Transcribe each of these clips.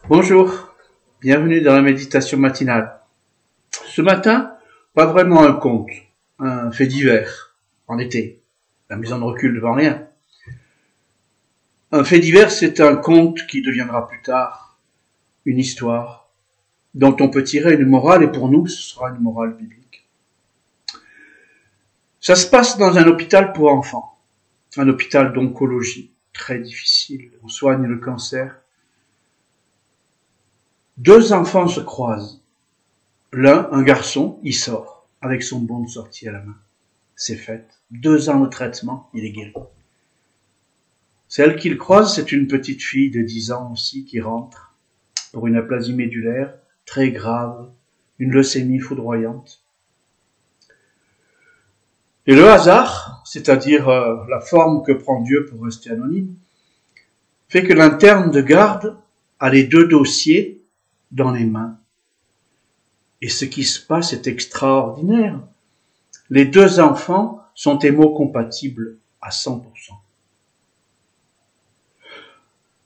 Bonjour, bienvenue dans la méditation matinale. Ce matin, pas vraiment un conte, un fait divers, en été. La maison ne recule devant rien. Un fait divers, c'est un conte qui deviendra plus tard une histoire dont on peut tirer une morale, et pour nous, ce sera une morale biblique. Ça se passe dans un hôpital pour enfants, un hôpital d'oncologie, très difficile. On soigne le cancer. Deux enfants se croisent. L'un, un garçon, il sort, avec son bon de sortie à la main. C'est fait. 2 ans de traitement, il est guéri. Celle qu'il croise, c'est une petite fille de 10 ans aussi qui rentre pour une aplasie médulaire très grave, une leucémie foudroyante. Et le hasard, c'est-à-dire la forme que prend Dieu pour rester anonyme, fait que l'interne de garde a les 2 dossiers dans les mains. Et ce qui se passe est extraordinaire. Les 2 enfants sont hémocompatibles à 100%.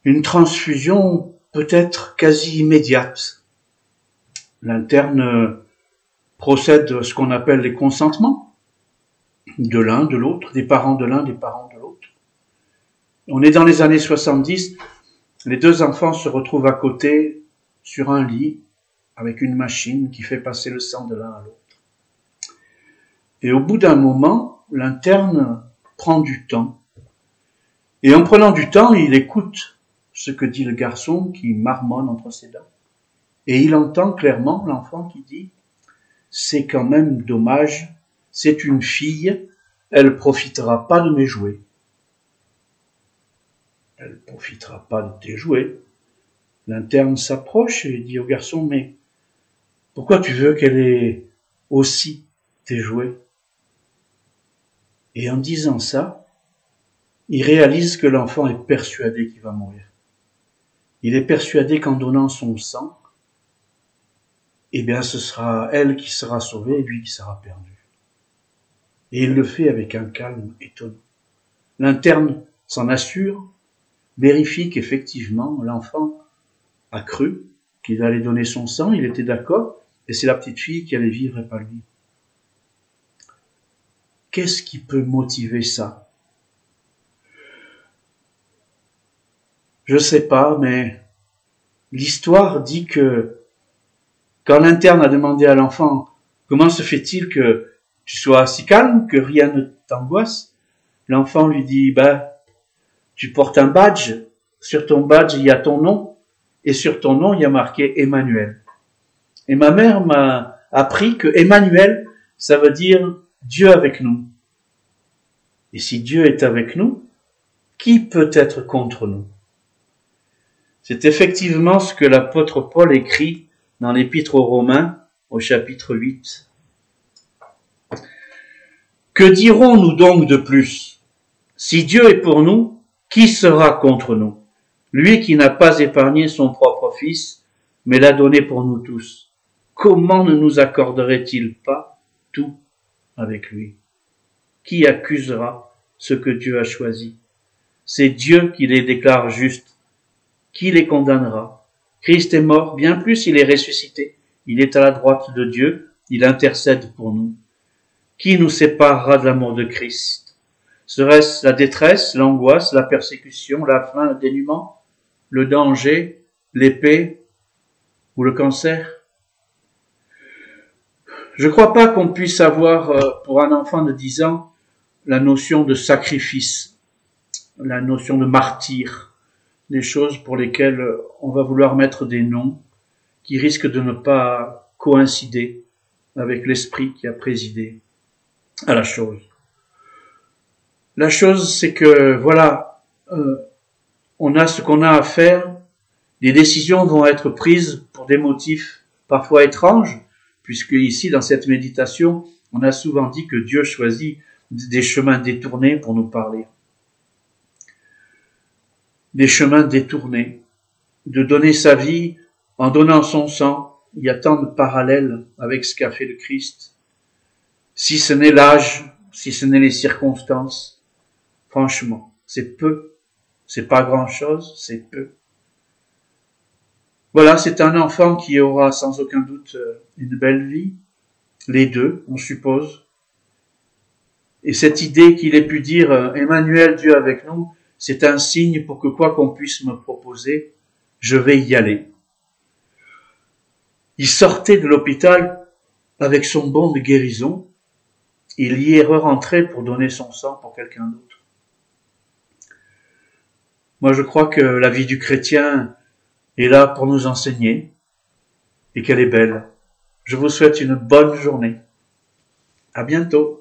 Une transfusion peut-être quasi immédiate. L'interne procède à ce qu'on appelle les consentements de l'un, de l'autre, des parents de l'un, des parents de l'autre. On est dans les années 70, les 2 enfants se retrouvent à côté sur un lit avec une machine qui fait passer le sang de l'un à l'autre. Et au bout d'un moment, l'interne prend du temps. Et en prenant du temps, il écoute ce que dit le garçon qui marmonne entre ses dents. Et il entend clairement l'enfant qui dit « C'est quand même dommage, c'est une fille, elle profitera pas de mes jouets. » Elle profitera pas de tes jouets. L'interne s'approche et dit au garçon « Mais pourquoi tu veux qu'elle ait aussi tes jouets ?» Et en disant ça, il réalise que l'enfant est persuadé qu'il va mourir. Il est persuadé qu'en donnant son sang, eh bien ce sera elle qui sera sauvée et lui qui sera perdu. Et il le fait avec un calme étonnant. L'interne s'en assure, vérifie qu'effectivement l'enfant a cru qu'il allait donner son sang, il était d'accord, et c'est la petite fille qui allait vivre et pas lui. Qu'est-ce qui peut motiver ça? Je sais pas, mais l'histoire dit que quand l'interne a demandé à l'enfant « Comment se fait-il que tu sois si calme, que rien ne t'angoisse ?» L'enfant lui dit « Tu portes un badge, sur ton badge il y a ton nom, et sur ton nom il y a marqué Emmanuel. Et ma mère m'a appris que Emmanuel, ça veut dire Dieu avec nous. Et si Dieu est avec nous, qui peut être contre nous ?» C'est effectivement ce que l'apôtre Paul écrit dans l'Épître aux Romains, au chapitre 8. Que dirons-nous donc de plus? Si Dieu est pour nous, qui sera contre nous? Lui qui n'a pas épargné son propre Fils, mais l'a donné pour nous tous. Comment ne nous accorderait-il pas tout avec lui? Qui accusera ce que Dieu a choisi? C'est Dieu qui les déclare justes. Qui les condamnera? Christ est mort, bien plus il est ressuscité. Il est à la droite de Dieu, il intercède pour nous. Qui nous séparera de l'amour de Christ? Serait-ce la détresse, l'angoisse, la persécution, la faim, le dénuement, le danger, l'épée ou le cancer? Je ne crois pas qu'on puisse avoir, pour un enfant de 10 ans, la notion de sacrifice, la notion de martyr, des choses pour lesquelles on va vouloir mettre des noms qui risquent de ne pas coïncider avec l'esprit qui a présidé à la chose. La chose, c'est que, voilà, on a ce qu'on a à faire, les décisions vont être prises pour des motifs parfois étranges, puisque ici, dans cette méditation, on a souvent dit que Dieu choisit des chemins détournés pour nous parler. Des chemins détournés, de donner sa vie en donnant son sang. Il y a tant de parallèles avec ce qu'a fait le Christ. Si ce n'est l'âge, si ce n'est les circonstances, franchement, c'est peu, c'est pas grand-chose, c'est peu. Voilà, c'est un enfant qui aura sans aucun doute une belle vie, les deux, on suppose. Et cette idée qu'il ait pu dire Emmanuel, Dieu avec nous, c'est un signe pour que quoi qu'on puisse me proposer, je vais y aller. Il sortait de l'hôpital avec son bon de guérison, il y est re-rentré pour donner son sang pour quelqu'un d'autre. Moi, je crois que la vie du chrétien est là pour nous enseigner et qu'elle est belle. Je vous souhaite une bonne journée. À bientôt.